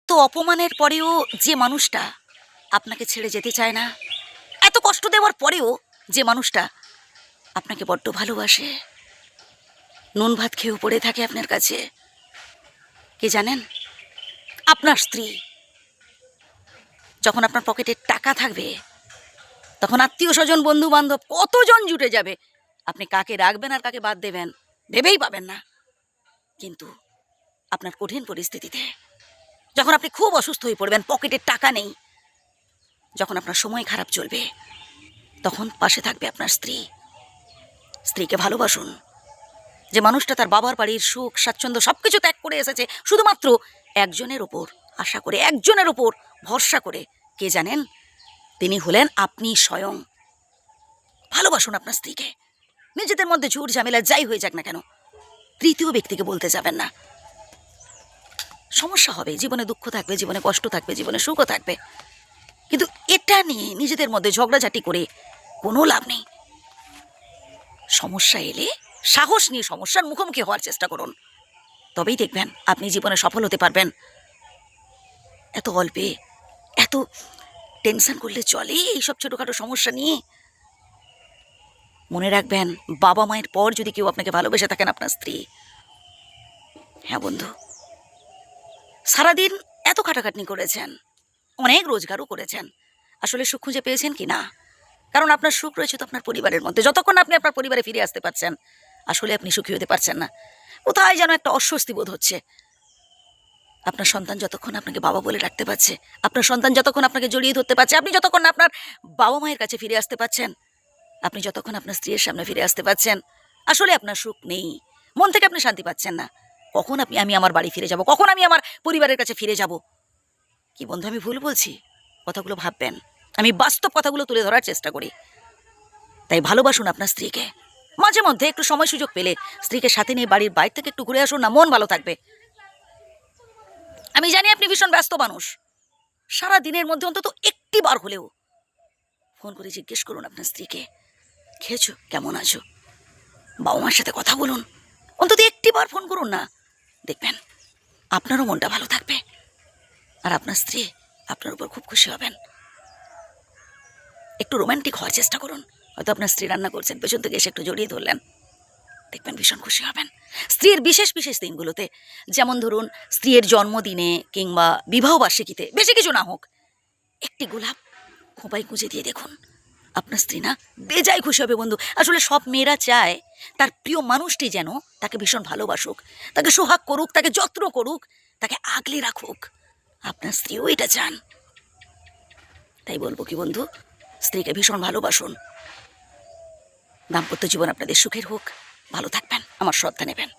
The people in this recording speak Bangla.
এত অপমানের পরেও যে মানুষটা আপনাকে ছেড়ে যেতে চায় না, এত কষ্ট দেওয়ার পরেও যে মানুষটা আপনাকে বড্ড ভালোবাসে, নুন ভাত খেয়েও পড়ে থাকে আপনার কাছে, কে জানেন? আপনার স্ত্রী। যখন আপনার পকেটে টাকা থাকবে তখন আত্মীয় স্বজন বন্ধু বান্ধব কতজন জুটে যাবে, আপনি কাকে রাখবেন আর কাকে বাদ দেবেন ভেবেই পাবেন না। কিন্তু আপনার কঠিন পরিস্থিতিতে, যখন আপনি খুব অসুস্থ হয়ে পড়বেন, পকেটে টাকা নেই, যখন আপনার সময় খারাপ চলবে, তখন পাশে থাকবে আপনার স্ত্রী। স্ত্রীকে ভালোবাসুন। যে মানুষটা তার বাবার বাড়ির সুখ স্বাচ্ছন্দ্য সবকিছু ত্যাগ করে এসেছে শুধুমাত্র একজনের ওপর আশা করে, একজনের ওপর ভরসা করে, কে জানেন? তিনি হলেন আপনি স্বয়ং। ভালোবাসুন আপনার স্ত্রীকে। নিজেদের মধ্যে ঝুট ঝামেলা যাই হয়ে যাক না কেন, তৃতীয় ব্যক্তিকে বলতে যাবেন না। সমস্যা হবে, জীবনে দুঃখ থাকবে, জীবনে কষ্ট থাকবে, জীবনে সুখও থাকবে, কিন্তু এটা নিয়ে নিজেদের মধ্যে ঝগড়াঝাটি করে কোনো লাভ নেই। সমস্যা এলে সাহস নিয়ে সমস্যার মুখোমুখি হওয়ার চেষ্টা করুন, তবেই দেখবেন আপনি জীবনে সফল হতে পারবেন। এত অল্পে এত টেনশন করলে চলে এইসব ছোটোখাটো সমস্যা নিয়ে? মনে রাখবেন, বাবা মায়ের পর যদি কেউ আপনাকে ভালোবেসে থাকেন, আপনার স্ত্রী। হ্যাঁ বন্ধু, সারাদিন এত খাটাখাটনি করেছেন, অনেক রোজগারও করেছেন, আসলে সুখ খুঁজে পেয়েছেন কি না? কারণ আপনার সুখ রয়েছে তো আপনার পরিবারের মধ্যে। যতক্ষণ আপনি আপনার পরিবারে ফিরে আসতে পারছেন, আসলে আপনি সুখী হতে পারছেন না। কোথায় যেন একটা অস্বস্তি বোধ হচ্ছে। আপনার সন্তান যতক্ষণ আপনাকে বাবা বলে ডাকতে পারছে, আপনার সন্তান যতক্ষণ আপনাকে জড়িয়ে ধরতে পারছে, আপনি যতক্ষণ আপনার বাবা মায়ের কাছে ফিরে আসতে পারছেন, আপনি যতক্ষণ আপনার স্ত্রীর সামনে ফিরে আসতে পারছেন, আসলে আপনার সুখ নেই। মন থেকে আপনি শান্তি পাচ্ছেন না। কখন আমি আমার বাড়ি ফিরে যাব, কখন আমি আমার পরিবারের কাছে ফিরে যাব? কি বন্ধু, আমি ভুল বলছি? কথাগুলো ভাববেন। আমি বাস্তব কথাগুলো তুলে ধরার চেষ্টা করি। তাই ভালোবাসুন আপনার স্ত্রীকে। মাঝে মধ্যে একটু সময় সুযোগ পেলে স্ত্রীকে সাথে নিয়ে বাড়ির বাইরে থেকে একটু ঘুরে আসুন না, মন ভালো থাকবে। আমি জানি আপনি ভীষণ ব্যস্ত মানুষ, সারা দিনের মধ্যে অন্তত একটি বার হলেও ফোন করে জিজ্ঞেস করুন আপনার স্ত্রীকে, খেয়েছো, কেমন আছো, বাবা মার সাথে কথা বলুন। অন্তত একটি বার ফোন করুন না, দেখবেন আপনারও মনটা ভালো থাকবে, আর আপনার স্ত্রী আপনার উপর খুব খুশি হবেন। একটু রোম্যান্টিক হওয়ার চেষ্টা করুন। হয়তো আপনার স্ত্রী রান্না করছেন, পেছন থেকে এসে একটু জড়িয়ে ধরলেন, দেখবেন ভীষণ খুশি হবেন। স্ত্রীর বিশেষ বিশেষ দিনগুলোতে, যেমন ধরুন স্ত্রীর জন্মদিনে কিংবা বিবাহবার্ষিকীতে, বেশি কিছু না হোক, একটি গোলাপ খোঁপায় গুঁজে দিয়ে দেখুন, আপনার স্ত্রী না বেজায় খুশি হবে বন্ধু। আসলে সব মেয়েরা চায় তার প্রিয় মানুষটি যেন তাকে ভীষণ ভালোবাসুক, তাকে সোহাগ করুক, তাকে যত্ন করুক, তাকে আগলে রাখুক। আপনার স্ত্রীও এটা চান। তাই বলবো কি বন্ধু, স্ত্রীকে ভীষণ ভালোবাসুন। দাম্পত্য জীবন আপনাদের সুখের হোক। ভালো থাকবেন, আমার শ্রদ্ধা নেবেন।